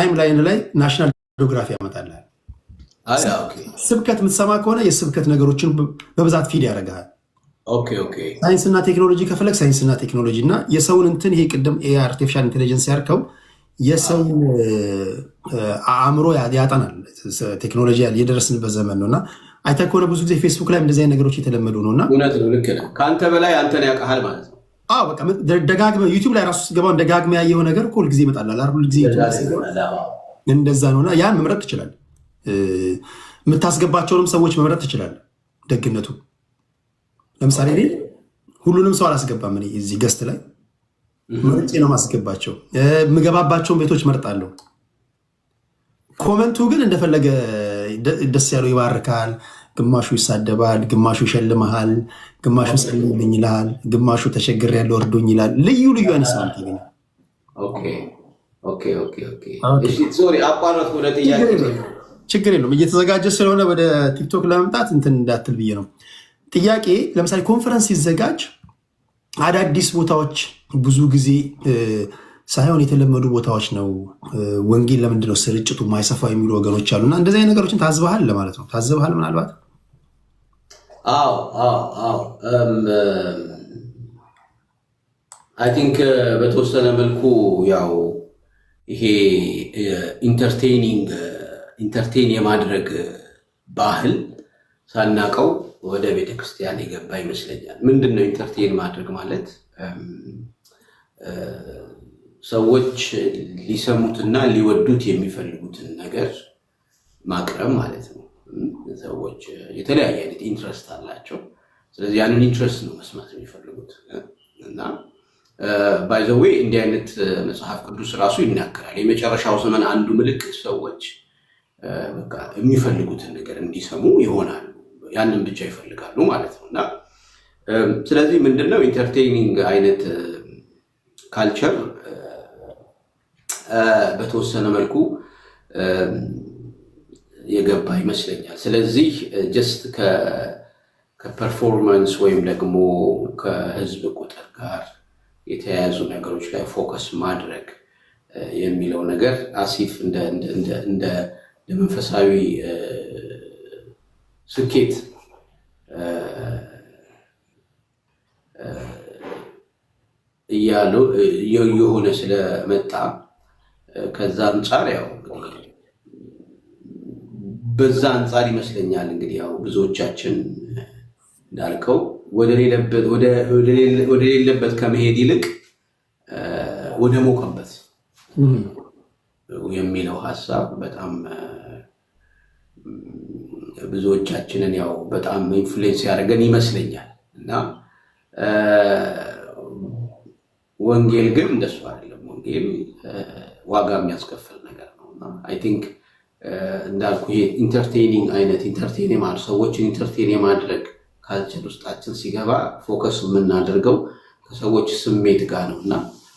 ታይም ላይን ላይ ናሽናል ጂኦግራፊ ያመጣልሃል። ስብከት የምትሰማ ከሆነ የስብከት ነገሮችን በብዛት ፊድ ያደርግሃል። ሳይንስና ቴክኖሎጂ ከፈለግ ሳይንስና ቴክኖሎጂ እና የሰውን እንትን ይሄ ቅድም አርቲፊሻል ኢንቴሊጀንስ ያርከው የሰው አእምሮ ያጠናል። ቴክኖሎጂ የደረስንበት ዘመን ነው እና አይተህ ከሆነ ብዙ ጊዜ ፌስቡክ ላይ እንደዚህ አይነት ነገሮች የተለመዱ ነው እና ልክ ነህ። ከአንተ በላይ አንተን ያውቃል ማለት ነው። በቃ ደጋግመህ ዩቲዩብ ላይ ራሱ ስትገባው ደጋግመህ ያየኸው ነገር ሁል ጊዜ ይመጣል። ሁል ጊዜ እንደዛ ነውና ያን መምረጥ ትችላለህ። የምታስገባቸውንም ሰዎች መምረጥ ትችላለህ። ደግነቱ ለምሳሌ እኔ ሁሉንም ሰው አላስገባም። እኔ እዚህ ገስት ላይ መርጬ ነው ማስገባቸው። የምገባባቸውን ቤቶች መርጣለሁ። ኮመንቱ ግን እንደፈለገ ደስ ያለው ይባርካል፣ ግማሹ ይሳደባል፣ ግማሹ ይሸልመሃል፣ ግማሹ ጸልይልኝ ይልሃል፣ ግማሹ ተቸግር ያለው እርዱኝ ይላል። ልዩ ልዩ አይነት ሰው ነው። ችግር የለውም። እየተዘጋጀ ስለሆነ ወደ ቲክቶክ ለመምጣት እንትን እንዳትል ብዬ ነው። ጥያቄ ለምሳሌ ኮንፈረንስ ሲዘጋጅ አዳዲስ ቦታዎች ብዙ ጊዜ ሳይሆን የተለመዱ ቦታዎች ነው። ወንጌል ለምንድነው ስርጭቱ ማይሰፋው የሚሉ ወገኖች አሉ እና እንደዚህ አይነት ነገሮችን ታዝበሃል ለማለት ነው። ታዝበሃል ምናልባት? አይ ቲንክ በተወሰነ መልኩ ያው ይሄ ኢንተርቴን የማድረግ ባህል ሳናቀው ወደ ቤተክርስቲያን የገባ ይመስለኛል። ምንድነው ኢንተርቴን ማድረግ ማለት? ሰዎች ሊሰሙትና ሊወዱት የሚፈልጉትን ነገር ማቅረብ ማለት ነው። ሰዎች የተለያየ አይነት ኢንትረስት አላቸው። ስለዚህ ያንን ኢንትረስት ነው መስማት የሚፈልጉት እና ባይ ዘ ዌይ እንዲህ አይነት መጽሐፍ ቅዱስ ራሱ ይናገራል። የመጨረሻው ዘመን አንዱ ምልክት ሰዎች በቃ የሚፈልጉትን ነገር እንዲሰሙ ይሆናሉ። ያንን ብቻ ይፈልጋሉ ማለት ነው እና ስለዚህ ምንድነው ኢንተርቴይኒንግ አይነት ካልቸር በተወሰነ መልኩ የገባ ይመስለኛል። ስለዚህ ጀስት ከፐርፎርማንስ ወይም ደግሞ ከህዝብ ቁጥር ጋር የተያያዙ ነገሮች ላይ ፎከስ ማድረግ የሚለው ነገር አሲፍ እንደ መንፈሳዊ ስኬት እያሉ የሆነ ስለመጣ ከዛ አንጻር ያው በዛ አንጻር ይመስለኛል እንግዲህ ያው ብዙዎቻችን እንዳልከው ወደ ሌለበት ከመሄድ ይልቅ ወደ ሞቀበት የሚለው ሀሳብ በጣም ብዙዎቻችንን ያው በጣም ኢንፍሉዌንስ ያደርገን ይመስለኛል እና ወንጌል ግን እንደሱ አይደለም። ወንጌል ዋጋ የሚያስከፍል ነገር ነው እና አይ ቲንክ እንዳልኩ ይሄ ኢንተርቴኒንግ አይነት ኢንተርቴን የማድረግ ሰዎችን ኢንተርቴን የማድረግ ካልቸር ውስጣችን ሲገባ ፎከስ የምናደርገው ከሰዎች ስሜት ጋር ነው እና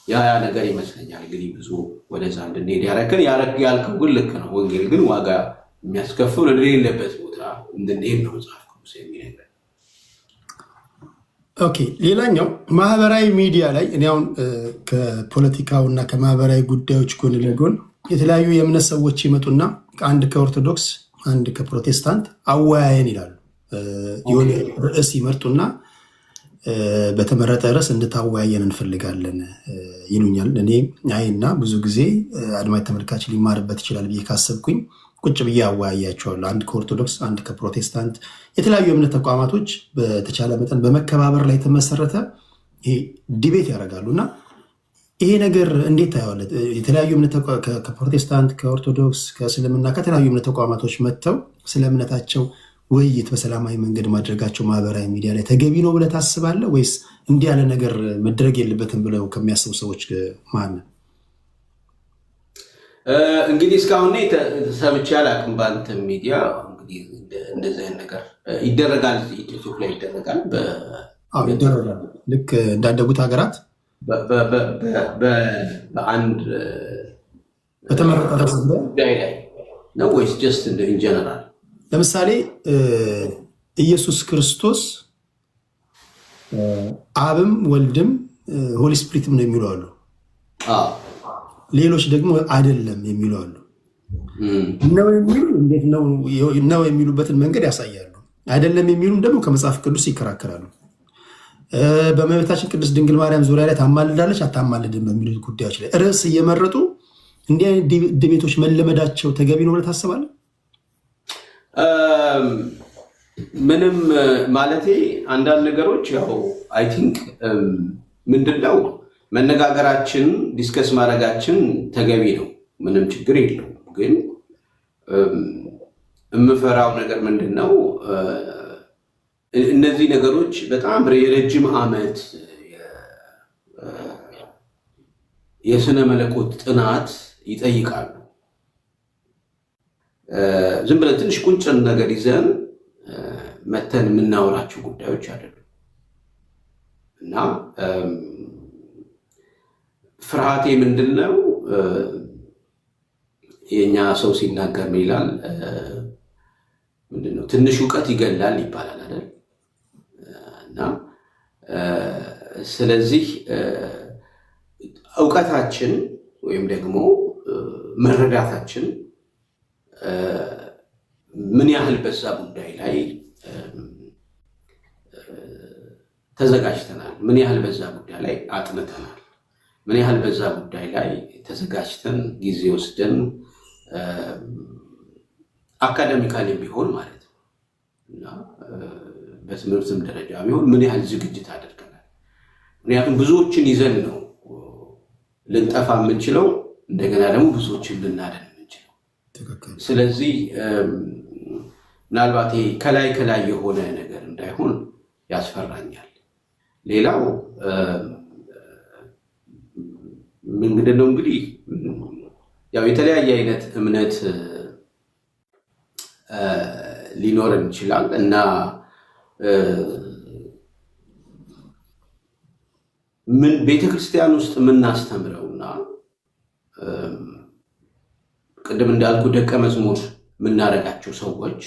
ያ ነገር ይመስለኛል እንግዲህ ብዙ ወደዛ እንድንሄድ ያደረገን። ያልከው ግን ልክ ነው። ወንጌል ግን ዋጋ የሚያስከፍል ወደሌለበት ቦታ እንድንሄድ ነው መጽሐፍ ቅዱስ የሚነግረን። ኦኬ፣ ሌላኛው ማህበራዊ ሚዲያ ላይ እኔ አሁን ከፖለቲካው እና ከማህበራዊ ጉዳዮች ጎን ለጎን የተለያዩ የእምነት ሰዎች ይመጡና አንድ ከኦርቶዶክስ አንድ ከፕሮቴስታንት አወያየን ይላሉ። የሆነ ርዕስ ይመርጡና በተመረጠ ርዕስ እንድታወያየን እንፈልጋለን ይሉኛል። እኔ አይና ብዙ ጊዜ አድማጭ ተመልካች ሊማርበት ይችላል ብዬ ካሰብኩኝ ቁጭ ብዬ አወያያቸዋለሁ። አንድ ከኦርቶዶክስ አንድ ከፕሮቴስታንት የተለያዩ እምነት ተቋማቶች በተቻለ መጠን በመከባበር ላይ የተመሰረተ ዲቤት ያደርጋሉ እና ይሄ ነገር እንዴት ታየዋለህ? የተለያዩ እምነት ከፕሮቴስታንት ከኦርቶዶክስ ከእስልምና ከተለያዩ እምነት ተቋማቶች መጥተው ስለ እምነታቸው ውይይት በሰላማዊ መንገድ ማድረጋቸው ማህበራዊ ሚዲያ ላይ ተገቢ ነው ብለህ ታስባለህ ወይስ እንዲህ ያለ ነገር መድረግ የለበትም ብለው ከሚያስቡ ሰዎች ማን ነው? እንግዲህ እስካሁን ሰምቼ አላውቅም። በአንተ ሚዲያ እንግዲህ እንደዚህ አይነት ነገር ይደረጋል፣ ዩቲዩብ ላይ ይደረጋል። ይደረጋል ልክ እንዳደጉት ሀገራት በአንድ በተመረጠ ጉዳይ ላይ ነው ወይስ ጀስት ኢን ጀነራል? ለምሳሌ ኢየሱስ ክርስቶስ አብም ወልድም ሆሊ ስፒሪትም ነው የሚሉ አሉ። ሌሎች ደግሞ አይደለም የሚሉ አሉ። ነው የሚሉ እንዴት ነው የሚሉበትን መንገድ ያሳያሉ። አይደለም የሚሉም ደግሞ ከመጽሐፍ ቅዱስ ይከራከራሉ። በእመቤታችን ቅድስት ድንግል ማርያም ዙሪያ ላይ ታማልዳለች አታማልድም በሚሉት ጉዳዮች ላይ ርዕስ እየመረጡ እንዲህ አይነት ዲቤቶች መለመዳቸው ተገቢ ነው ብለህ ታስባለህ? ምንም ማለቴ አንዳንድ ነገሮች ያው አይ ቲንክ ምንድነው መነጋገራችን ዲስከስ ማድረጋችን ተገቢ ነው፣ ምንም ችግር የለውም። ግን የምፈራው ነገር ምንድነው እነዚህ ነገሮች በጣም የረጅም ዓመት የስነ መለኮት ጥናት ይጠይቃሉ። ዝም ብለን ትንሽ ቁንጭን ነገር ይዘን መተን የምናወራቸው ጉዳዮች አይደሉም እና ፍርሃቴ ምንድነው የኛ ሰው ሲናገር ምን ይላል? ምንድነው ትንሽ እውቀት ይገላል ይባላል አይደል? እና ስለዚህ እውቀታችን ወይም ደግሞ መረዳታችን ምን ያህል በዛ ጉዳይ ላይ ተዘጋጅተናል፣ ምን ያህል በዛ ጉዳይ ላይ አጥንተናል፣ ምን ያህል በዛ ጉዳይ ላይ ተዘጋጅተን ጊዜ ወስደን አካዳሚካሊ ቢሆን ማለት ነው እና በትምህርትም ደረጃ ቢሆን ምን ያህል ዝግጅት አድርገናል። ምክንያቱም ብዙዎችን ይዘን ነው ልንጠፋ የምንችለው፣ እንደገና ደግሞ ብዙዎችን ልናደን የምንችለው። ስለዚህ ምናልባት ከላይ ከላይ የሆነ ነገር እንዳይሆን ያስፈራኛል። ሌላው ምንድነው እንግዲህ ያው የተለያየ አይነት እምነት ሊኖረን ይችላል እና ምን ቤተክርስቲያን ውስጥ የምናስተምረውና ቅድም እንዳልኩ ደቀ መዝሙር የምናደርጋቸው ሰዎች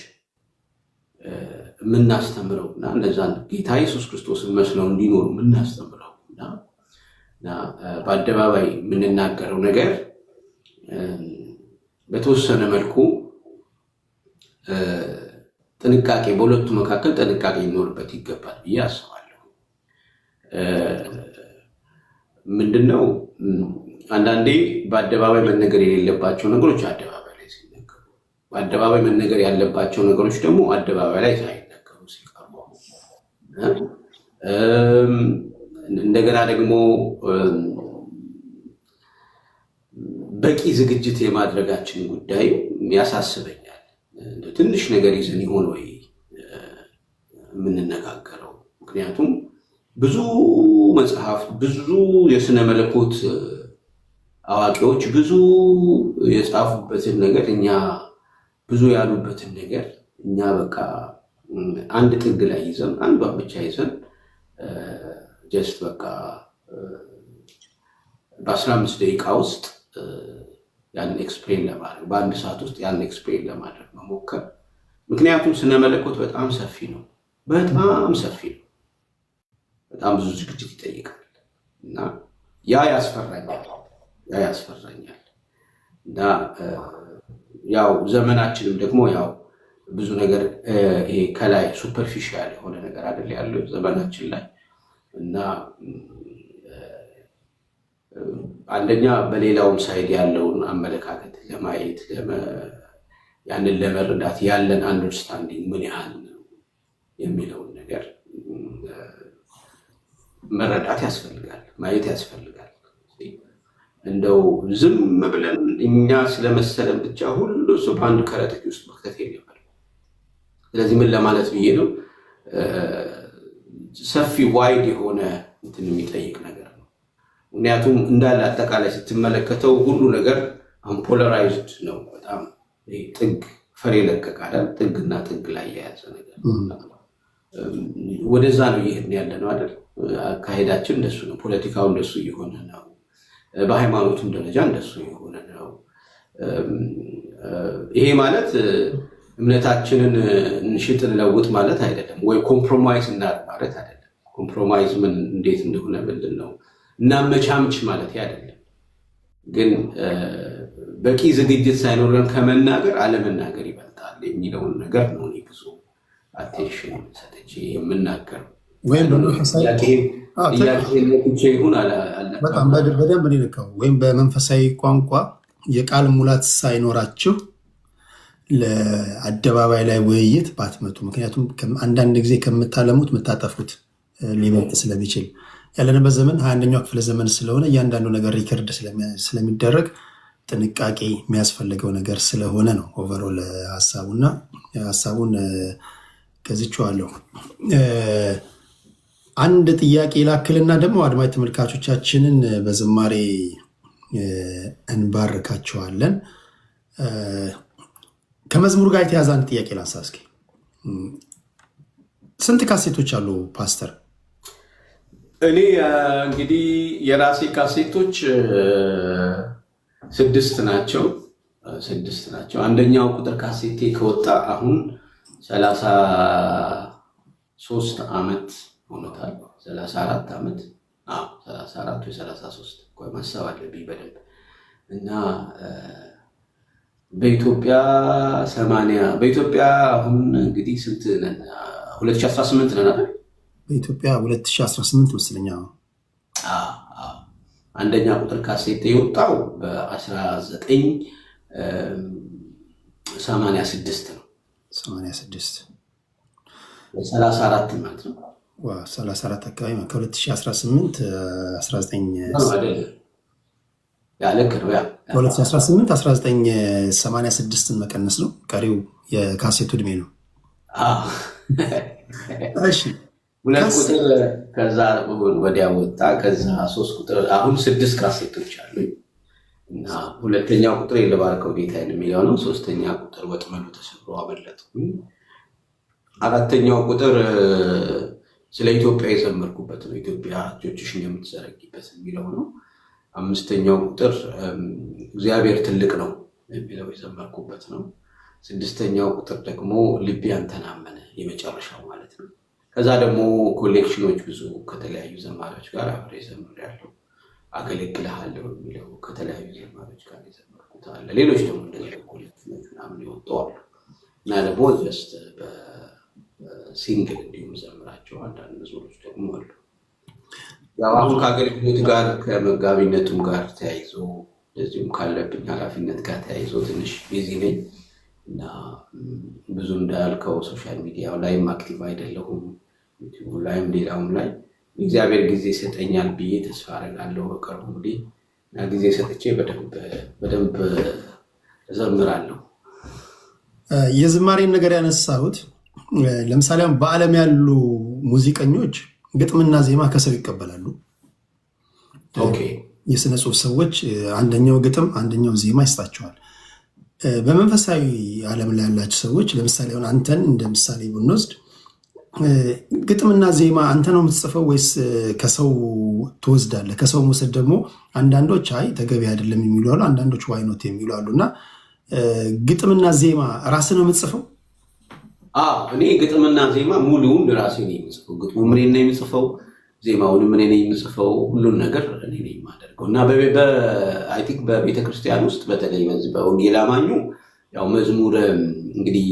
የምናስተምረውና እንደዛን ጌታ ኢየሱስ ክርስቶስን መስለው እንዲኖሩ የምናስተምረውና በአደባባይ የምንናገረው ነገር በተወሰነ መልኩ ጥንቃቄ በሁለቱ መካከል ጥንቃቄ ሊኖርበት ይገባል ብዬ አስባለሁ። ምንድነው አንዳንዴ በአደባባይ መነገር የሌለባቸው ነገሮች አደባባይ ላይ ሲነገሩ፣ በአደባባይ መነገር ያለባቸው ነገሮች ደግሞ አደባባይ ላይ ሳይነገሩ ሲቀርቡ፣ እንደገና ደግሞ በቂ ዝግጅት የማድረጋችን ጉዳይ ያሳስበኛል። ትንሽ ነገር ይዘን ይሆን ወይ የምንነጋገረው? ምክንያቱም ብዙ መጽሐፍት፣ ብዙ የስነ መለኮት አዋቂዎች ብዙ የጻፉበትን ነገር እኛ ብዙ ያሉበትን ነገር እኛ በቃ አንድ ጥግ ላይ ይዘን አንዷን ብቻ ይዘን ጀስት በቃ በ15 ደቂቃ ውስጥ ያንን ኤክስፕሌን ለማድረግ በአንድ ሰዓት ውስጥ ያንን ኤክስፕሌን ለማድረግ መሞከር። ምክንያቱም ስነ መለኮት በጣም ሰፊ ነው፣ በጣም ሰፊ ነው፣ በጣም ብዙ ዝግጅት ይጠይቃል እና ያ ያስፈራኛል እና ያው ዘመናችንም ደግሞ ያው ብዙ ነገር ይሄ ከላይ ሱፐርፊሻል የሆነ ነገር አይደል ያለው ዘመናችን ላይ እና አንደኛ በሌላውም ሳይድ ያለውን አመለካከት ለማየት ያንን ለመረዳት ያለን አንደርስታንዲንግ ምን ያህል ነው የሚለውን ነገር መረዳት ያስፈልጋል፣ ማየት ያስፈልጋል። እንደው ዝም ብለን እኛ ስለመሰለን ብቻ ሁሉ ሰው በአንድ ከረጢት ውስጥ መክተት የለብንም። ስለዚህ ምን ለማለት ብዬ ነው፣ ሰፊ ዋይድ የሆነ እንትን የሚጠይቅ ነገር ነው። ምክንያቱም እንዳለ አጠቃላይ ስትመለከተው ሁሉ ነገር አሁን ፖላራይዝድ ነው። በጣም ጥግ ፈር የለቀቀ አይደል? ጥግና ጥግ ላይ የያዘ ነገር ወደዛ ነው እየሄድን ያለ ነው አይደል? አካሄዳችን እንደሱ ነው። ፖለቲካው እንደሱ እየሆነ ነው። በሃይማኖቱም ደረጃ እንደሱ የሆነ ነው። ይሄ ማለት እምነታችንን እንሽጥ እንለውጥ ማለት አይደለም፣ ወይ ኮምፕሮማይዝ እናድርግ ማለት አይደለም። ኮምፕሮማይዝ ምን እንዴት እንደሆነ ምንድን ነው እናመቻምች ማለት አይደለም። ግን በቂ ዝግጅት ሳይኖረን ከመናገር አለመናገር ይበልጣል የሚለውን ነገር ነው እኔ ብዙ አቴንሽን ሰጥቼ የምናገረው። ወይም በደንብ ሊልከው ወይም በመንፈሳዊ ቋንቋ የቃል ሙላት ሳይኖራችሁ ለአደባባይ ላይ ውይይት ባትመጡ። ምክንያቱም አንዳንድ ጊዜ ከምታለሙት የምታጠፉት ሊመጥ ስለሚችል ያለንበት ዘመን 21ኛው ክፍለ ዘመን ስለሆነ እያንዳንዱ ነገር ሪከርድ ስለሚደረግ ጥንቃቄ የሚያስፈልገው ነገር ስለሆነ ነው። ኦቨሮል ሀሳቡን ከዝቼዋለሁ። አንድ ጥያቄ ላክልና ደግሞ አድማጭ ተመልካቾቻችንን በዝማሬ እንባርካቸዋለን። ከመዝሙር ጋር የተያዘ አንድ ጥያቄ ላንሳ እስኪ። ስንት ካሴቶች አሉ ፓስተር? እኔ እንግዲህ የራሴ ካሴቶች 6 ናቸው። አንደኛው ቁጥር ካሴቴ ከወጣ አሁን 33 ዓመት ሆኖታል። 34 ዓመት 34 ወይ 33 ቆይ ማሰብ አለብኝ በደንብ እና በኢትዮጵያ አሁን እንግዲህ ስንት ነን? 2018 ነን አይደል? በኢትዮጵያ 2018 መስለኛ። አንደኛ ቁጥር ካሴት የወጣው በ1986 ነው። 34 ማለት ነው። 34 አካባቢ ከ2018 2018 1986 መቀነስ ነው። ቀሪው የካሴቱ እድሜ ነው። እሺ 2 ቁጥር ከዛ ወዲያ ወጣ። ከዛ 3 ቁጥር አሁን 6 ካሴቶች አሉ እና ሁለተኛው ቁጥር የልባርከው ጌታዬን የሚለው ነው። ሶስተኛ ቁጥር ወጥመዱ ተሰብሮ አመለጥኩኝ። አራተኛው ቁጥር ስለ ኢትዮጵያ የዘመርኩበት ነው። ኢትዮጵያ እጆችሽን የምትዘረጊበት የሚለው ነው። አምስተኛው ቁጥር እግዚአብሔር ትልቅ ነው የሚለው የዘመርኩበት ነው። 6ኛው ቁጥር ደግሞ ልቤ አንተን አመነ የመጨረሻው ማለት ነው። ከዛ ደግሞ ኮሌክሽኖች ብዙ ከተለያዩ ዘማሪዎች ጋር አብሬ ዘምሬያለሁ። አገለግልሃለሁ የሚለው ከተለያዩ ዘማሪዎች ጋር የዘመርኩት አለ። ሌሎች ደግሞ እንደዚህ ኮሌክሽኖች ምናምን ይወጣሉ እና ደግሞ ጀስት በሲንግል እንዲሁም ዘምራቸው አንዳንድ መዝሙሮች ደግሞ አሉ። ያው አሁን ከአገልግሎት ጋር ከመጋቢነቱም ጋር ተያይዞ እንደዚሁም ካለብኝ ኃላፊነት ጋር ተያይዞ ትንሽ ቢዚ ነኝ እና ብዙ እንዳልከው ሶሻል ሚዲያው ላይም አክቲቭ አይደለሁም። ዩቲዩብ ላይም ሌላውም ላይ እግዚአብሔር ጊዜ ይሰጠኛል ብዬ ተስፋ አደርጋለሁ። በቅርቡ እንግዲህ እና ጊዜ ሰጥቼ በደንብ እዘምራለሁ። የዝማሬን ነገር ያነሳሁት ለምሳሌ በዓለም ያሉ ሙዚቀኞች ግጥምና ዜማ ከሰው ይቀበላሉ። የስነ ጽሁፍ ሰዎች አንደኛው ግጥም አንደኛው ዜማ ይስጣቸዋል። በመንፈሳዊ ዓለም ላይ ያላቸው ሰዎች ለምሳሌ ሆነ አንተን እንደ ምሳሌ ብንወስድ ግጥምና ዜማ አንተ ነው የምትጽፈው ወይስ ከሰው ትወስዳለህ? ከሰው መውሰድ ደግሞ አንዳንዶች አይ ተገቢ አይደለም የሚሉ አሉ፣ አንዳንዶች ዋይኖት የሚሉ አሉ። እና ግጥምና ዜማ ራስህ ነው የምትጽፈው? እኔ ግጥምና ዜማ ሙሉውን ራሴ ነው የምጽፈው። ግጥሙ ምን ነው የምጽፈው፣ ዜማውንም ምን ነው የምጽፈው፣ ሁሉን ነገር እኔ ነኝ የማደርገው። እና አይ ቲንክ በቤተክርስቲያን ውስጥ በተለይ በዚህ በወንጌል አማኙ ያው መዝሙር እንግዲህ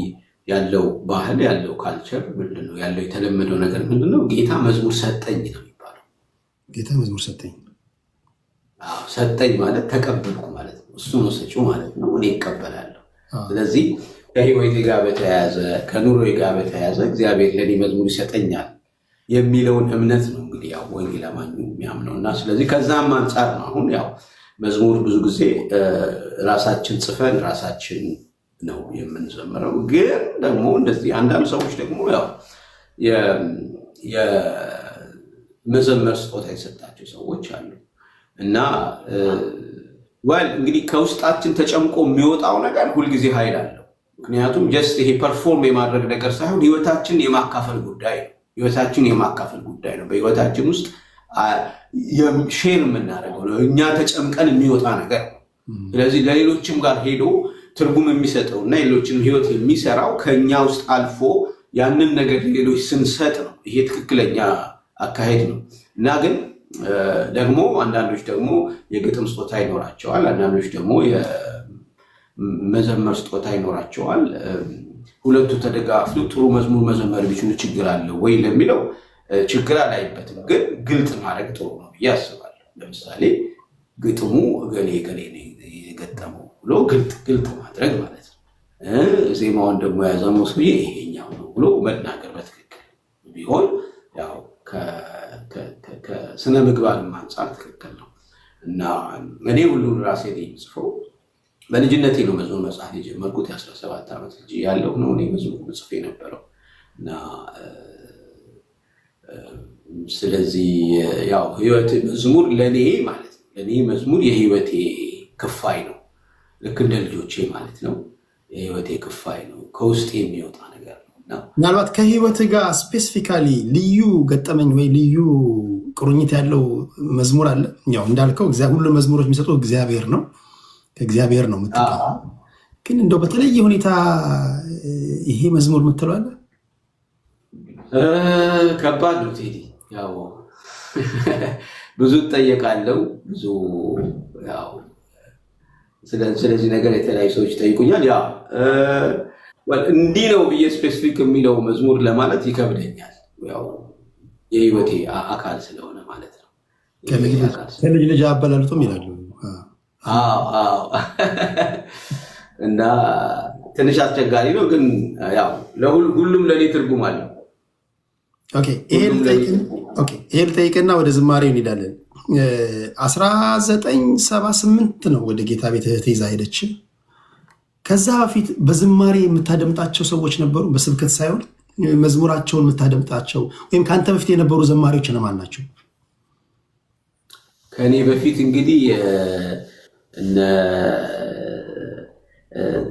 ያለው ባህል ያለው ካልቸር ምንድነው ያለው የተለመደው ነገር ምንድነው? ጌታ መዝሙር ሰጠኝ ነው የሚባለው። ጌታ መዝሙር ሰጠኝ ሰጠኝ ማለት ተቀበልኩ ማለት ነው። እሱ ነው ሰጪው ማለት ነው። እኔ እቀበላለሁ። ስለዚህ ከህይወቴ ጋር በተያያዘ ከኑሮዬ ጋር በተያያዘ እግዚአብሔር ለኔ መዝሙር ይሰጠኛል የሚለውን እምነት ነው እንግዲህ ያው ወንጌል አማኙ የሚያምነው። እና ስለዚህ ከዛም አንጻር ነው አሁን ያው መዝሙር ብዙ ጊዜ ራሳችን ጽፈን ራሳችን ነው የምንዘምረው። ግን ደግሞ እንደዚህ አንዳንድ ሰዎች ደግሞ ያው የመዘመር ስጦታ የሰጣቸው ሰዎች አሉ። እና እንግዲህ ከውስጣችን ተጨምቆ የሚወጣው ነገር ሁልጊዜ ኃይል አለው። ምክንያቱም ጀስት ይሄ ፐርፎርም የማድረግ ነገር ሳይሆን ህይወታችን የማካፈል ጉዳይ ነው። በህይወታችን ውስጥ ሼር የምናደርገው ነው። እኛ ተጨምቀን የሚወጣ ነገር ነው። ስለዚህ ለሌሎችም ጋር ሄዶ ትርጉም የሚሰጠው እና ሌሎችን ህይወት የሚሰራው ከኛ ውስጥ አልፎ ያንን ነገር ሌሎች ስንሰጥ ነው። ይሄ ትክክለኛ አካሄድ ነው። እና ግን ደግሞ አንዳንዶች ደግሞ የግጥም ስጦታ ይኖራቸዋል፣ አንዳንዶች ደግሞ የመዘመር ስጦታ ይኖራቸዋል። ሁለቱ ተደጋግፈው ጥሩ መዝሙር መዘመር ቢችሉ ችግር አለው ወይ ለሚለው ችግር አላይበትም፣ ግን ግልጽ ማድረግ ጥሩ ነው ብዬ አስባለሁ። ለምሳሌ ግጥሙ እገሌ የገጠመው ብሎ ግልጥ ማድረግ ማለት ነው። ዜማውን ደግሞ ያዘመው ሰውዬ ይሄኛው ነው ብሎ መናገር በትክክል ቢሆን ያው ከስነ ምግባርም አንጻር ትክክል ነው እና እኔ ሁሉን ራሴ ላይ የምጽፈው በልጅነቴ ነው። መዝሙር መጽሐፍ የጀመርኩት የ17 ዓመት ልጅ ያለው ነው እኔ መዝሙር መጽፌ ነበረው እና ስለዚህ ያው ህይወት መዝሙር ለኔ ማለት ነው። ለኔ መዝሙር የህይወቴ ክፋይ ነው። ልክ እንደ ልጆቼ ማለት ነው። የህይወቴ ክፋይ ነው። ከውስጥ የሚወጣ ነገር ነው። ምናልባት ከህይወት ጋር ስፔሲፊካሊ ልዩ ገጠመኝ ወይ ልዩ ቁርኝት ያለው መዝሙር አለ? ያው እንዳልከው ሁሉ መዝሙሮች የሚሰጡት እግዚአብሔር ነው፣ ከእግዚአብሔር ነው የምትቀበለው። ግን እንደው በተለየ ሁኔታ ይሄ መዝሙር የምትለው አለ? ከባድ ነው ቴዲ። ያው ብዙ እጠየቃለሁ፣ ብዙ ያው ስለዚህ ነገር የተለያዩ ሰዎች ይጠይቁኛል። ያው እንዲህ ነው ብዬ ስፔሲፊክ የሚለው መዝሙር ለማለት ይከብደኛል። ያው የህይወቴ አካል ስለሆነ ማለት ነው። ከልጅ ልጅ አበላልጡም ይላሉ። እና ትንሽ አስቸጋሪ ነው፣ ግን ያው ሁሉም ለኔ ትርጉም አለው። ይሄ ልጠይቅና ወደ ዝማሬው እንሄዳለን። 1978 ነው ወደ ጌታ ቤት እህቴ ይዛ ሄደች። ከዛ በፊት በዝማሬ የምታደምጣቸው ሰዎች ነበሩ? በስብከት ሳይሆን መዝሙራቸውን የምታደምጣቸው ወይም ከአንተ በፊት የነበሩ ዘማሪዎች እነማን ናቸው? ከእኔ በፊት እንግዲህ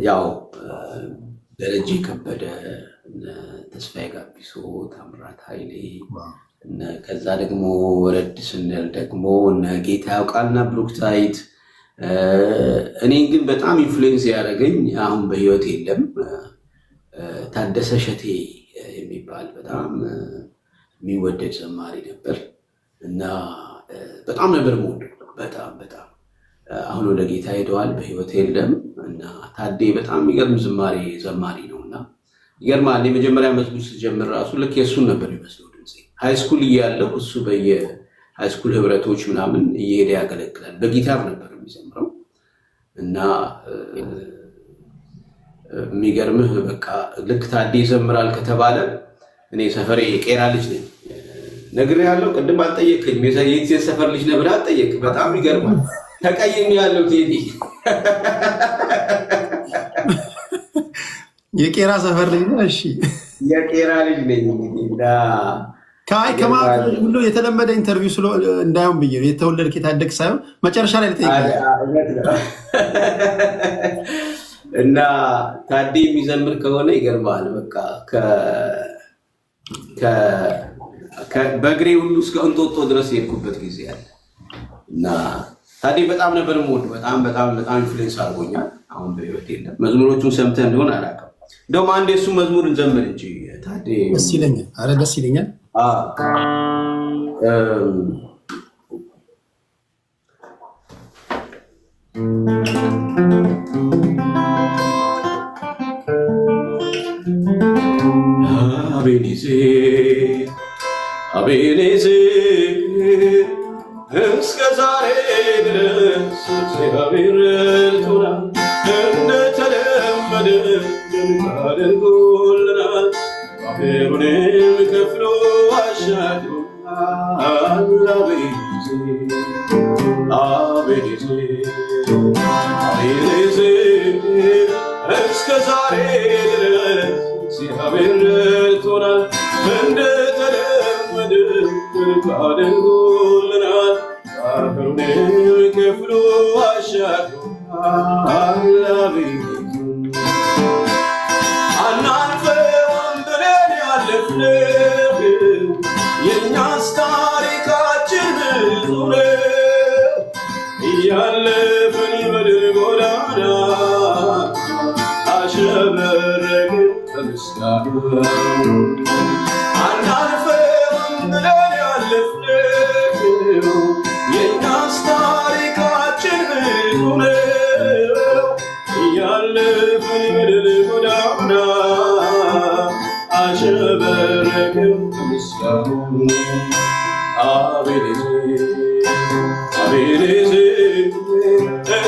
ያው ደረጀ ከበደ፣ ተስፋዬ ጋቢሶ፣ ታምራት ኃይሌ፣ ከዛ ደግሞ ወረድ ስንል ደግሞ ጌታ ያውቃልና ብሩክታይት። እኔን ግን በጣም ኢንፍሉዌንስ ያደረገኝ አሁን በህይወት የለም ታደሰ ሸቴ የሚባል በጣም የሚወደድ ዘማሪ ነበር እና በጣም ነበር የምወደው። በጣም አሁን ወደ ጌታ ሄደዋል፣ በህይወት የለም እና ታዴ በጣም የሚገርም ዘማሪ ነው እና ይገርማል። የመጀመሪያ መዝሙር ስጀምር ራሱ ልክ የእሱን ነበር ይመስለው ድምፄ። ሃይስኩል እያለሁ እሱ በየሃይስኩል ህብረቶች ምናምን እየሄደ ያገለግላል። በጊታር ነበር የሚዘምረው እና የሚገርምህ በቃ ልክ ታዴ ይዘምራል ከተባለ እኔ ሰፈሬ የቄራ ልጅ ነኝ። ነግሬሃለሁ፣ ቅድም አልጠየቅኝ። የት ሰፈር ልጅ ነህ ብለህ አልጠየቅም። በጣም ይገርማል። ተቀይሜ ያለው ቴዲ የቄራ ሰፈር ልጅ ነህ? እሺ የቄራ ልጅ ነኝ። ከማለት ሁሉ የተለመደ ኢንተርቪው እንዳይሆን ብዬ ነው። የተወለድክ የታደግ ሳይሆን መጨረሻ ላይ ልጠይቅህ እና ታዴ የሚዘምር ከሆነ ይገርማል። በቃ በእግሬ ሁሉ እስከ እንጦጦ ድረስ የሄድኩበት ጊዜ አለ እና ታዴ በጣም ነበር የምወደው። በጣም ኢንፍሉዌንስ አድርጎኛል። አሁን በህይወት የለም። መዝሙሮቹን ሰምተህ እንደሆነ አላውቅም። እንደውም አንድ የእሱ መዝሙር እንዘምር እንጂ ታዴ። ደስ ይለኛል። ኧረ ደስ ይለኛል። አቤኔዜር እስከ ዛሬ ድረስ እግዚአብሔር ረድቶናል፣ እንደተለመደ አድርጎልናል። ባሕሩንም ከፍሎ አሻግሮናል። አቤኔዜር እስከ ዛሬ ድረስ እግዚአብሔር ረድቶናል፣ እንደተለመደ አድርጎልናል። ባሕሩንም ከፍሎ አሻግሮናል። አናልፈውም ብለን ያለፍነው የእኛስ ታሪካችን ብዙ ነው። እያለፍን በድል ጎዳና አሸበረቅን በምስጋና። አናልፈውም ብለን ያለፍነው አለፍን በድል ጎዳና አሸበረቅን ምስጋናው አቤት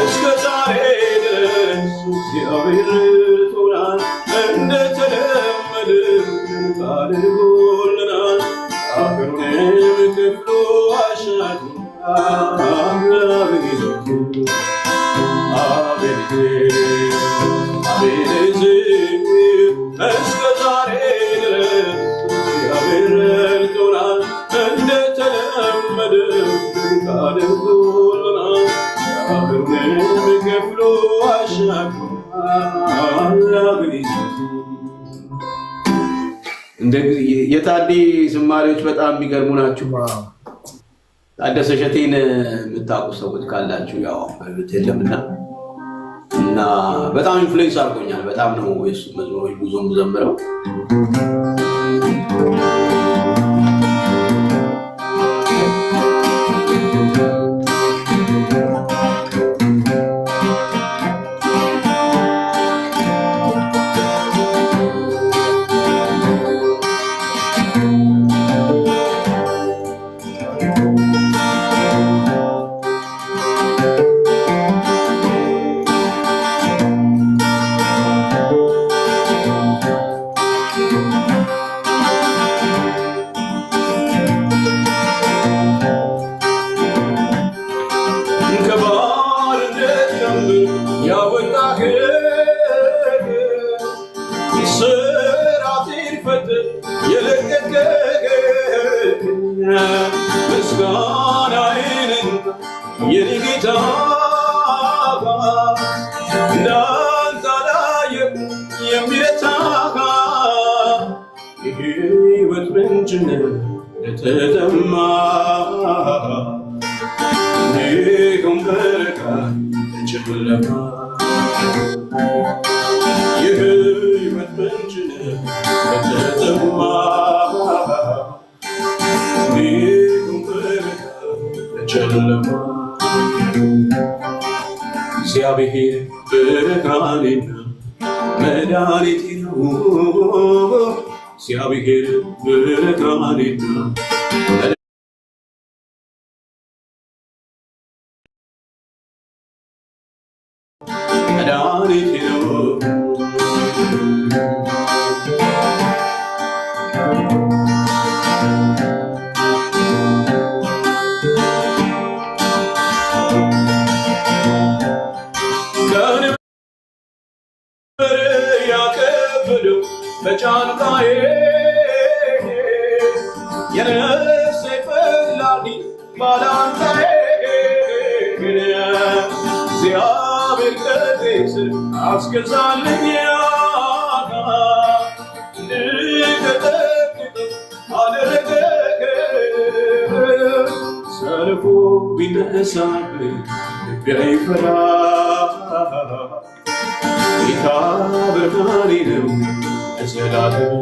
እስከ ዛሬ ድረስ እግዚአብሔር ረድቶናል። እንደተለመደው አድርጎልናል። አገሩንም ከፍሎ አሻግሮናል። አቤት እስከ ዛሬ ድረስ እግዚአብሔር ረድቶናል። እንደተለመደው አድርጎልናል። አገሩንም ከፍሎ አሻግሮናል። የታዴ ዝማሬዎች በጣም የሚገርሙ ናቸው። ታደሰ እሸቴን የምታውቁ ሰዎች ካላችሁ ያው በቤት የለምና እና በጣም ኢንፍሉዌንስ አድርጎኛል። በጣም ነው የሱ መዝሙሮች ብዙም ዘምረው እግዚአብሔር ብርሃኔና መድኃኒቴ ነው። እግዚአብሔር ብርሃኔና መድኃኒቴ ነው። በጫንቃዬ የነፍሴ ፈላጊ ባላንጣዬ እግዚአብሔር ከእግሬ ስር አስገዛልኝ እንድቀጠቅጥ አደረገ። ሰልፉ ቢነሳብኝ ልቤ አይፈራ። ጌታ ብርሃኔ ነው ለዘላለም።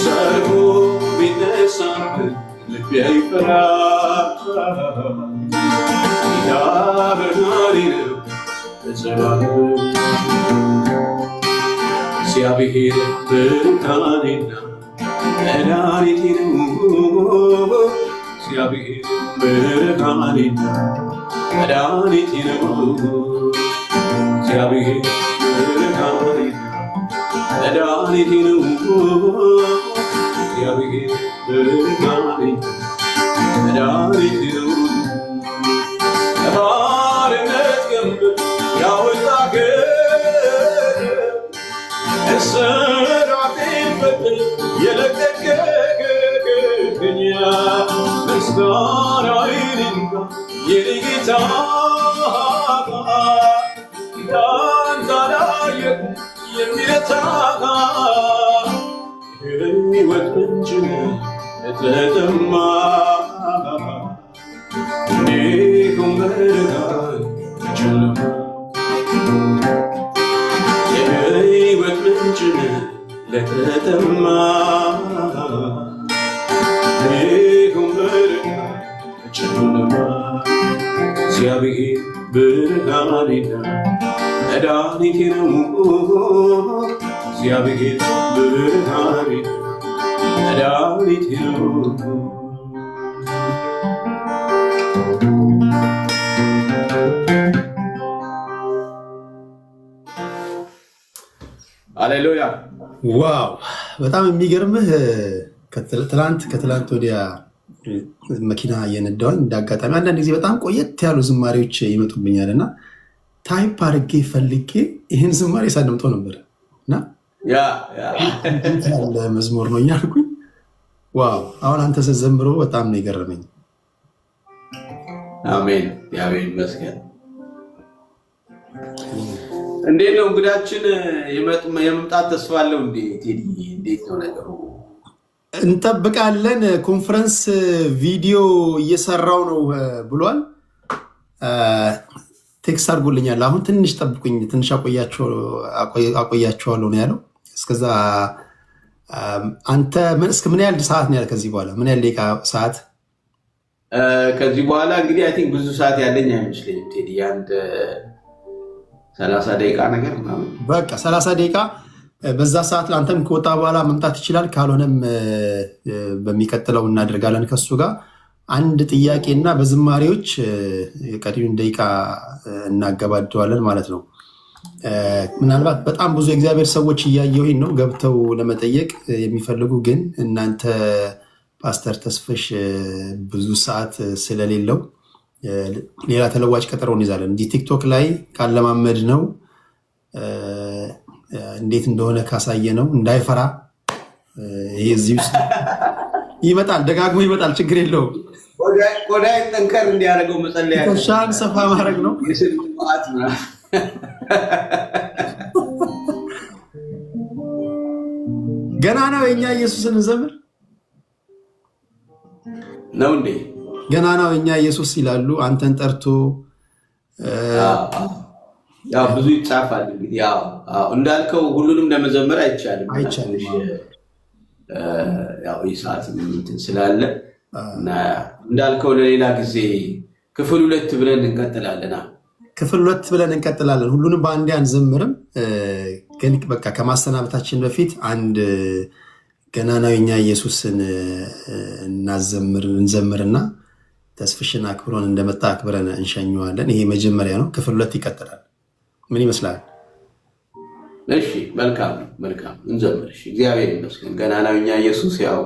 ሰልፉ ቢነሳብኝ ልቤ አይፈራ። ጌታ ብርሃኔ ነው ለዘላለም። እግዚአብሔር ብርሃኔና መድኃኒቴ ነው። እግዚአብሔር ብርሃኔና መድኃኒቴ ነው። እግዚአብሔር ብርሃኔና መድኃኒቴ ነው። እግዚአብሔር ብርሃኔና መድኃኒቴ ነው። ከባርነት ቀንበር ያወጣኸኝ እስራቴን ፈትተህ የለቀቅኸኝ ምስጋናዬን እንካ የኔ ጌታ። እንዳንተ አላየሁም የሚረታህ የሕይወት ምንጭ ለተጠማ እንዲሁም በብርሃን በጨለማ የሕይወት ምንጭ ለተጠማ እንዲሁም በብርሃን በጨለማ እግዚአብሔር ብርሃኔና መድኃኒቴ ነው እግዚአብሔር ብርሃኔ መድኃኒቴ ነው። ሃሌሉያ ዋው! በጣም የሚገርምህ ከትላንት ወዲያ መኪና እየነዳሁኝ እንዳጋጣሚ አንዳንድ ጊዜ በጣም ቆየት ያሉ ዝማሬዎች ይመጡብኛል እና ታይፕ አድርጌ ፈልጌ ይህን ዝማሬ ሳደምጠው ነበር እና ያለ መዝሙር ነው እያልኩኝ ዋው! አሁን አንተ ስትዘምሮ በጣም ነው የገረመኝ። አሜን አሜን ይመስገን። እንዴት ነው እንግዳችን የመምጣት ተስፋ አለው እንዴ ቴዲ? እንዴት ነው ነገሩ? እንጠብቃለን። ኮንፈረንስ ቪዲዮ እየሰራው ነው ብሏል። ቴክስት አድርጎልኛል። አሁን ትንሽ ጠብቁኝ፣ ትንሽ አቆያቸዋለሁ ነው ያለው። እስከዛ አንተ እስከ ምን ያህል ሰዓት ነው ያለ? ከዚህ በኋላ ምን ያህል ደቂቃ ሰዓት? ከዚህ በኋላ እንግዲህ አይ ቲንክ ብዙ ሰዓት ያለኝ አይመስለኝም ቴዲ፣ አንድ 30 ደቂቃ ነገር ምናምን። በቃ 30 ደቂቃ በዛ ሰዓት ለአንተም ከወጣ በኋላ መምጣት ይችላል። ካልሆነም በሚቀጥለው እናደርጋለን ከሱ ጋር አንድ ጥያቄና በዝማሬዎች ቀሪውን ደቂቃ እናገባደዋለን ማለት ነው። ምናልባት በጣም ብዙ የእግዚአብሔር ሰዎች እያየሁኝ ነው ገብተው ለመጠየቅ የሚፈልጉ ግን እናንተ ፓስተር ተስፈሽ ብዙ ሰዓት ስለሌለው ሌላ ተለዋጭ ቀጠሮ እንይዛለን። እንዲህ ቲክቶክ ላይ ካለማመድ ነው እንዴት እንደሆነ ካሳየ ነው እንዳይፈራ። ይሄ እዚህ ውስጥ ይመጣል፣ ደጋግሞ ይመጣል፣ ችግር የለውም። ቆዳይ ጠንከር እንዲያደርገው መጸለያ ሻን ሰፋ ማድረግ ነው። ገና ነው የኛ ኢየሱስን እንዘምር ነው እንዴ? ገና ነው የኛ ኢየሱስ ይላሉ። አንተን ጠርቶ ያው ብዙ ይጻፋል። እንግዲህ ያው እንዳልከው ሁሉንም ለመዘመር አይቻልም። ያው ይሳት እንትን ስላለ እና እንዳልከው ለሌላ ጊዜ ክፍል 2 ብለን እንቀጥላለን። ክፍል 2 ብለን እንቀጥላለን። ሁሉንም በአንዴ አንዘምርም። ግን በቃ ከማሰናበታችን በፊት አንድ ገና ነው የኛ ኢየሱስን እንዘምርና ተስፍሽን አክብሮን እንደመጣ አክብረን እንሸኘዋለን። ይሄ መጀመሪያ ነው። ክፍል 2 ይቀጥላል። ምን ይመስላል? እሺ፣ መልካም መልካም፣ እንዘምር። እሺ፣ እግዚአብሔር ይመስገን። ገና ነው የኛ ኢየሱስ ያው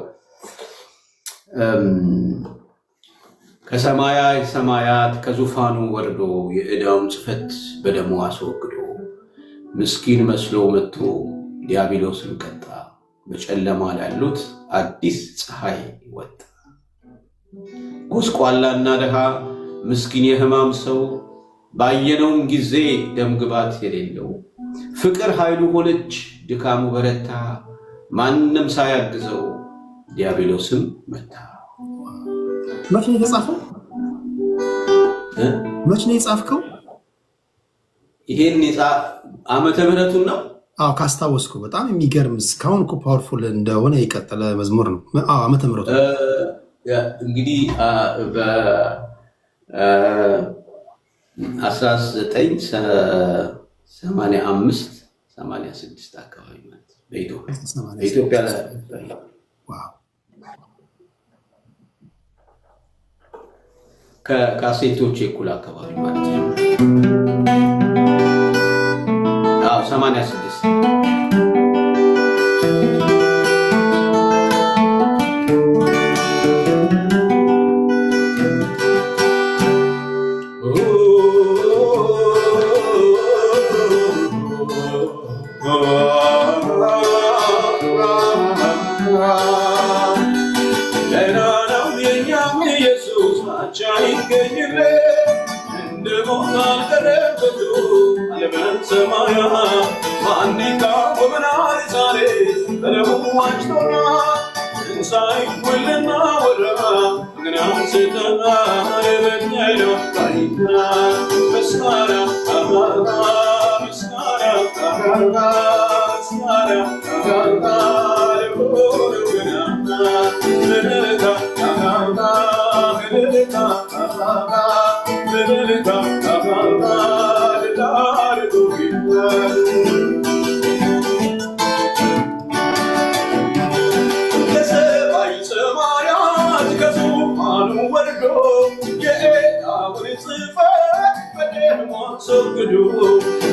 ከሰማያት ሰማያት ከዙፋኑ ወርዶ የዕዳውን ጽሕፈት በደሙ አስወግዶ ምስኪን መስሎ መጥቶ ዲያብሎስን ቀጣ። በጨለማ ላሉት አዲስ ፀሐይ ወጣ። ጎስቋላና ድሃ ምስኪን የሕማም ሰው ባየነውም ጊዜ ደምግባት የሌለው ፍቅር ኃይሉ ሆነች፣ ድካሙ በረታ። ማንም ሳያግዘው ዲያብሎስም መታ። መቼ ነው የተጻፈው? መቼ ነው የጻፍከው? ይሄን ዓመተ ምሕረቱን ነው? አዎ ካስታወስኩ በጣም የሚገርም እስካሁን እኮ ፓወርፉል እንደሆነ የቀጠለ መዝሙር ነው። አዎ ዓመተ ምሕረቱ እንግዲህ በ1985 86 አካባቢ ማለት በኢትዮጵያ ከካሴቶች እኩል አካባቢ ማለት ነው። 86 Let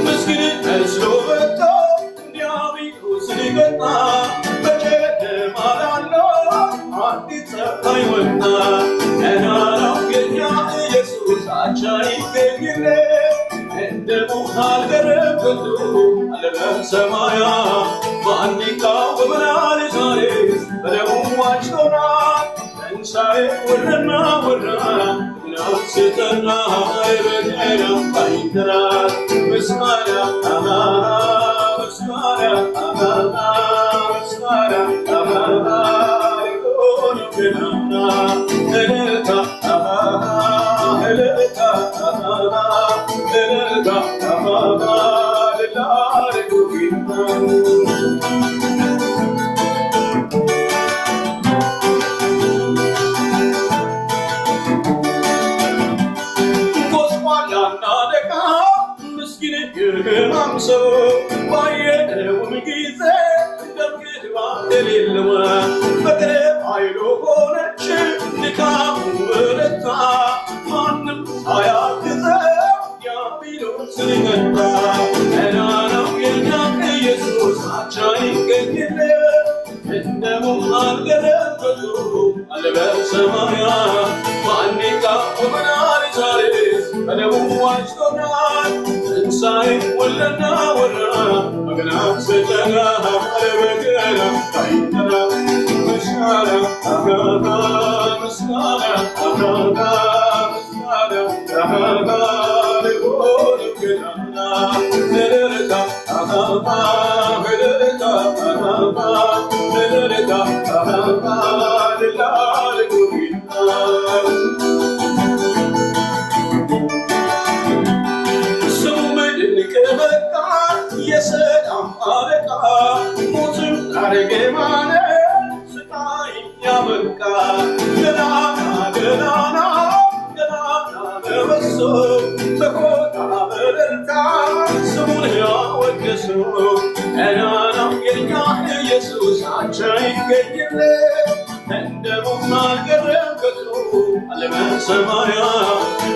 ምስኪን መስሎ መጣ ዲያብሎስን ገጣ በጨለማ ላለው አዲስ ፀሐይ ወጣ ገናናው የኛ ኢየሱስ አቻ ይገኝለት እንደ ሙት አልቀረበቱ አለበም ሰማያ በአንዲቃ ወመናል ዛሬስ በደሙ ዋጅቶናል ትንሣኤ ወረና ወራ ናፍስተና አይበገና ባይተራል ምስጋና ምስጋና ምስጋና ሆኖ ገናና እልልታ እልልታ እልልታ ልላርጉ ጎስቋላና ደቃ ምስኪን የሕማም ሰው ባየነውም ጊዜ ደምግባ የሌለው በቅርብ ኃይሉ ሆነች ድካሙ በረታ ማንም ሳያግዘው ዲያብሎስን መታ ገናናው የኛ ኢየሱስ አቻ ይገኝለት እንደ ሙት አልቀረበቱ አለበም ሰማያ በአንዲቃ ወመናል ዛሬስ በደሙ ዋጅቶናል ትንሣኤ ወለና ወራ በገና ስተና አለበገና ባይተና ምስጋና ምስጋና ምስጋና ሆኖ ገናና እልልታ እልልታ እልልታ ልላርጉ ስሙ ድንቅ በቃ የሰላም አለቃ ሞትን አረገማነ ስቃይ ያበቃ ገናና ገናና ገናና ለበሶ በኮታ በደልታ ስሙን ያወደሱ ገናናው የኛ ኢየሱስ አቻ ይገኝለት እንደ ሙት አልቀረበቱ አለበም ሰማያ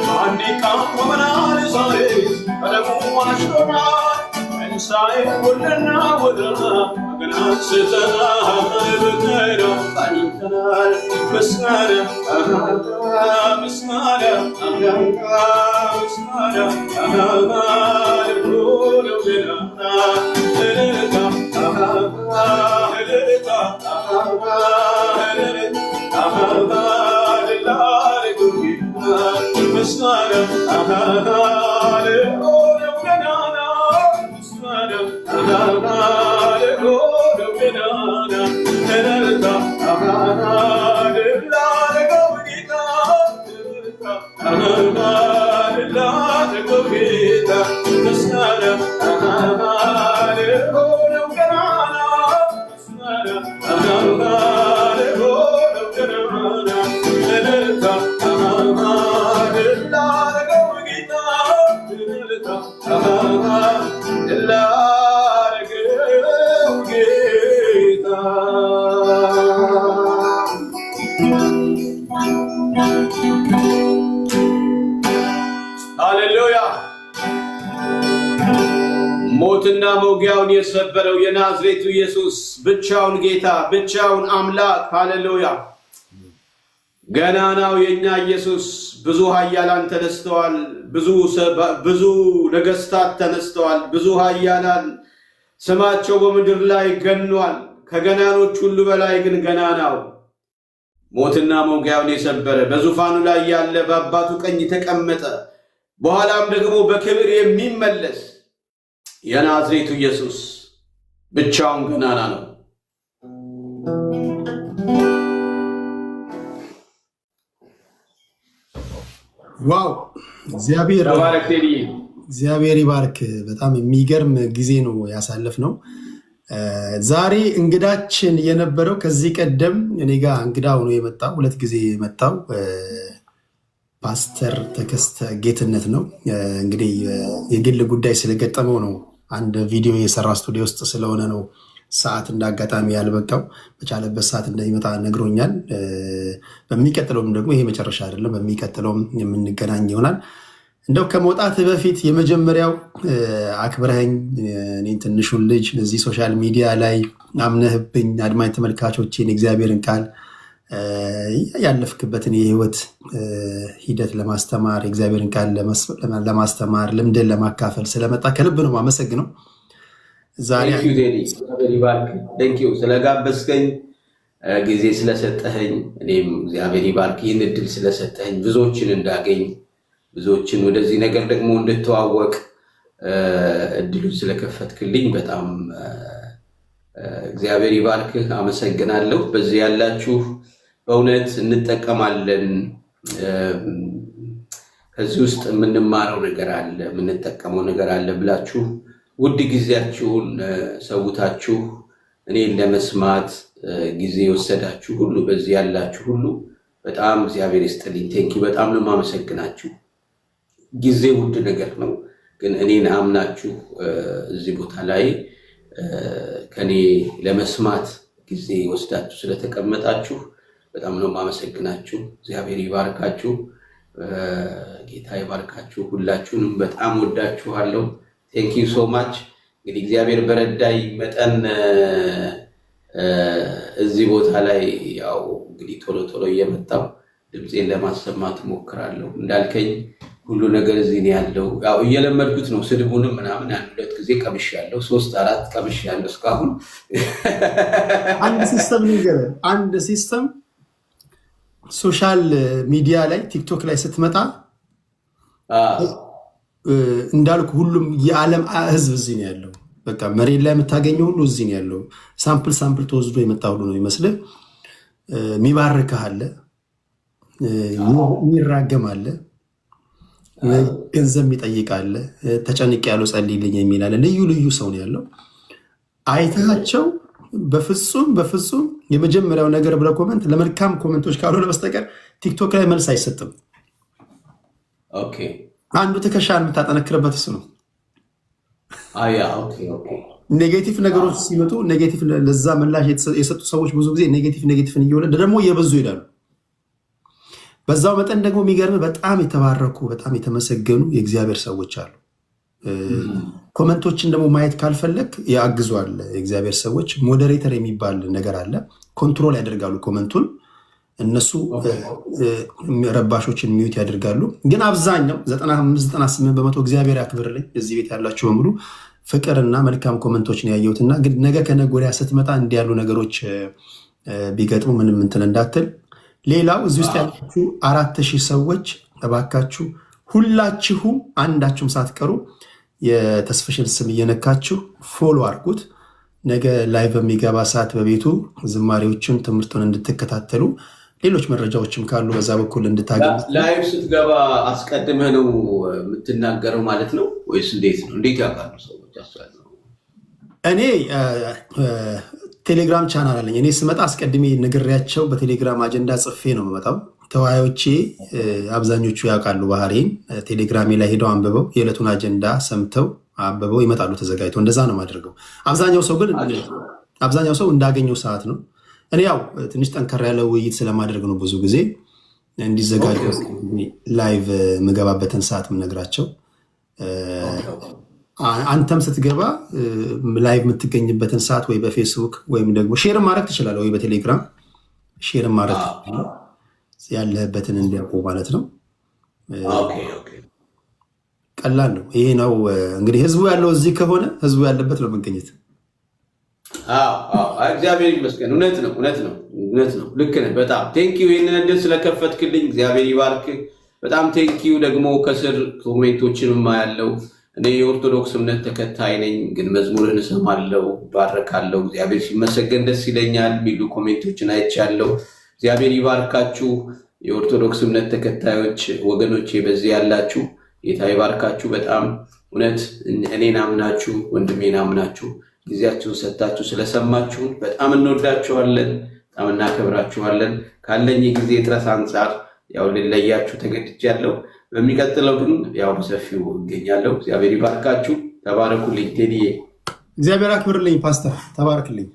በአንዲቃ ወመናል ዛሬስ በደሙ ዋጅቶናል ትንሣኤ ወለና ወራ በገና ስተና በገና ባይተናል ምስጋና ምስጋና ምስጋና ሆኖ ገናና እልልታ እልልታ ልላርጉ ምስጋና ሆኖ ገናና ምስጋና ሆኖ ገናና እልልታ ልላርጉ ጌታ ልላርጉ ጌታ ምስጋና ሆኖ ገናና ምስጋና ሆኖ ገናና እልልታ ልላርጉ ጌታ እልልታ ልላርጉ ጌታ ሃሌሉያ። ሞትና መውጊያውን የሰበረው የናዝሬቱ ኢየሱስ ብቻውን ጌታ ብቻውን አምላክ ሃሌሉያ። ገናናው የኛ ኢየሱስ ብዙ ኃያላን ተነስተዋል። ብዙ ነገስታት ተነስተዋል። ብዙ ኃያላን ስማቸው በምድር ላይ ገኗል። ከገናኖች ሁሉ በላይ ግን ገናናው ሞትና መውጊያውን የሰበረ በዙፋኑ ላይ ያለ በአባቱ ቀኝ የተቀመጠ በኋላም ደግሞ በክብር የሚመለስ የናዝሬቱ ኢየሱስ ብቻውን ገናና ነው። ዋው! እግዚአብሔር ይባርክ። በጣም የሚገርም ጊዜ ነው ያሳለፍነው። ዛሬ እንግዳችን የነበረው ከዚህ ቀደም እኔ ጋር እንግዳ ሆኖ የመጣው 2 ጊዜ የመጣው ፓስተር ተከስተ ጌትነት ነው። እንግዲህ የግል ጉዳይ ስለገጠመው ነው። አንድ ቪዲዮ የሰራ ስቱዲዮ ውስጥ ስለሆነ ነው ሰዓት እንዳጋጣሚ ያልበቃው። በቻለበት ሰዓት እንደሚመጣ ነግሮኛል። በሚቀጥለውም ደግሞ ይሄ መጨረሻ አይደለም፣ በሚቀጥለውም የምንገናኝ ይሆናል እንደው ከመውጣት በፊት የመጀመሪያው አክብረኸኝ እኔን ትንሹን ልጅ እዚህ ሶሻል ሚዲያ ላይ አምነህብኝ አድማጭ ተመልካቾችን የእግዚአብሔርን ቃል ያለፍክበትን የህይወት ሂደት ለማስተማር የእግዚአብሔርን ቃል ለማስተማር ልምድን ለማካፈል ስለመጣ ከልብ ነው የማመሰግነው። ዛሬ ስለጋበዝከኝ ጊዜ ስለሰጠኸኝ እኔም እግዚአብሔር ይባርክ። ይህን እድል ስለሰጠኸኝ ብዙዎችን እንዳገኝ ብዙዎችን ወደዚህ ነገር ደግሞ እንድተዋወቅ እድሉን ስለከፈትክልኝ በጣም እግዚአብሔር ይባርክህ። አመሰግናለሁ። በዚህ ያላችሁ በእውነት እንጠቀማለን። ከዚህ ውስጥ የምንማረው ነገር አለ፣ የምንጠቀመው ነገር አለ ብላችሁ ውድ ጊዜያችሁን ሰውታችሁ እኔን ለመስማት ጊዜ የወሰዳችሁ ሁሉ በዚህ ያላችሁ ሁሉ በጣም እግዚአብሔር ይስጥልኝ። ቴንኪ በጣም ነው የማመሰግናችሁ። ጊዜ ውድ ነገር ነው፣ ግን እኔን አምናችሁ እዚህ ቦታ ላይ ከኔ ለመስማት ጊዜ ወስዳችሁ ስለተቀመጣችሁ በጣም ነው የማመሰግናችሁ። እግዚአብሔር ይባርካችሁ፣ ጌታ ይባርካችሁ። ሁላችሁንም በጣም ወዳችኋለሁ። ቴንክ ዩ ሶ ማች። እንግዲህ እግዚአብሔር በረዳይ መጠን እዚህ ቦታ ላይ ያው እንግዲህ ቶሎ ቶሎ እየመጣው ድምፄን ለማሰማት ሞክራለሁ። እንዳልከኝ ሁሉ ነገር እዚህ ነው ያለው። ያው እየለመድኩት ነው። ስድቡንም ምናምን አንድ ሁለት ጊዜ ቀምሻለሁ፣ 3-4 ቀምሻለሁ እስካሁን። አንድ ሲስተም ሶሻል ሚዲያ ላይ ቲክቶክ ላይ ስትመጣ እንዳልኩ ሁሉም የዓለም ህዝብ እዚህ ነው ያለው። በቃ መሬት ላይ የምታገኘው ሁሉ እዚህ ነው ያለው። ሳምፕል ተወስዶ የመጣ ሁሉ ነው ይመስልህ። የሚባርክህ አለ፣ የሚራገም አለ፣ ገንዘብ የሚጠይቅ አለ፣ ተጨንቅ ያለው ጸልይልኝ የሚል አለ። ልዩ ልዩ ሰው ነው ያለው። አይታቸው በፍጹም የመጀመሪያው ነገር ብለህ ኮመንት ለመልካም ኮመንቶች ካልሆነ በስተቀር ቲክቶክ ላይ መልስ አይሰጥም። ኦኬ፣ አንዱ ትከሻን የምታጠነክርበት እሱ ነው። ኔጌቲቭ ነገሮች ሲመጡ ኔጌቲቭ ለዛ ምላሽ የሰጡ ሰዎች ብዙ ጊዜ ኔጌቲቭን እየወለደ ደግሞ እየበዙ ይሄዳሉ። በዛው መጠን ደግሞ የሚገርም በጣም የተባረኩ በጣም የተመሰገኑ የእግዚአብሔር ሰዎች አሉ። ኮመንቶችን ደግሞ ማየት ካልፈለግ ያግዟል። የእግዚአብሔር ሰዎች ሞዴሬተር የሚባል ነገር አለ። ኮንትሮል ያደርጋሉ ኮመንቱን። እነሱ ረባሾችን ሚዩት ያደርጋሉ። ግን አብዛኛው 95-98% እግዚአብሔር ያክብርልኝ እዚህ ቤት ያላችሁ በሙሉ ፍቅርና መልካም ኮመንቶችን ያየሁትና ግን ነገ ከነገ ወዲያ ስትመጣ እንዲያሉ ነገሮች ቢገጥሙ ምንም እንትን እንዳትል። ሌላው እዚህ ውስጥ ያላችሁ 4000 ሰዎች እባካችሁ ሁላችሁም አንዳችሁም ሳትቀሩ የተስፍሽን ስም እየነካችሁ ፎሎ አድርጉት። ነገ ላይ በሚገባ ሰዓት በቤቱ ዝማሬዎችን ትምህርቱን እንድትከታተሉ ሌሎች መረጃዎችም ካሉ በዛ በኩል እንድታገኙ። ላይቭ ስትገባ አስቀድመህ ነው የምትናገረው ማለት ነው ወይስ እንዴት ነው? እንዴት ያውቃሉ ሰዎች? እኔ ቴሌግራም ቻናል አለኝ። እኔ ስመጣ አስቀድሜ ነግሬያቸው በቴሌግራም አጀንዳ ጽፌ ነው የምመጣው። ተወያዮቼ አብዛኞቹ ያውቃሉ ባህሪን። ቴሌግራሜ ላይ ሄደው አንብበው የዕለቱን አጀንዳ ሰምተው አንብበው ይመጣሉ ተዘጋጅተው። እንደዛ ነው የማደርገው። አብዛኛው ሰው እንዳገኘው ሰዓት ነው። እኔ ያው ትንሽ ጠንከር ያለ ውይይት ስለማደርግ ነው ብዙ ጊዜ እንዲዘጋጁ ላይቭ የምገባበትን ሰዓት የምነግራቸው። አንተም ስትገባ ላይቭ የምትገኝበትን ሰዓት ወይ በፌስቡክ ወይም ደግሞ ሼር ማድረግ ትችላለህ፣ ወይ በቴሌግራም ሼር ማድረግ ያለህበትን እንዲያውቁ ማለት ነው። ቀላል ነው። ይሄ ነው እንግዲህ ህዝቡ ያለው እዚህ ከሆነ ህዝቡ ያለበት ነው መገኘት። እግዚአብሔር ይመስገን። እውነት ነው። ልክ ነህ። በጣም ቴንኪዩ ይህንን እድል ስለከፈትክልኝ እግዚአብሔር ይባርክ። በጣም ቴንኪዩ። ደግሞ ከስር ኮሜንቶችንም ያለው እኔ የኦርቶዶክስ እምነት ተከታይ ነኝ፣ ግን መዝሙርህን እሰማለሁ፣ ባረካለሁ፣ እግዚአብሔር ሲመሰገን ደስ ይለኛል የሚሉ ኮሜንቶችን አይቻለሁ። እግዚአብሔር ይባርካችሁ። የኦርቶዶክስ እምነት ተከታዮች ወገኖቼ በዚህ ያላችሁ ጌታ ይባርካችሁ። በጣም እውነት እኔን አምናችሁ ወንድሜን አምናችሁ ጊዜያችሁን ሰጥታችሁ ስለሰማችሁን በጣም እንወዳችኋለን፣ በጣም እናከብራችኋለን። ካለኝ የጊዜ እጥረት አንጻር ያው ልለያችሁ ተገድጃለሁ። በሚቀጥለው ግን ያው በሰፊው እገኛለሁ። እግዚአብሔር ይባርካችሁ። ተባረኩልኝ። ቴዲዬ እግዚአብሔር አክብርልኝ። ፓስተር ተባረክልኝ።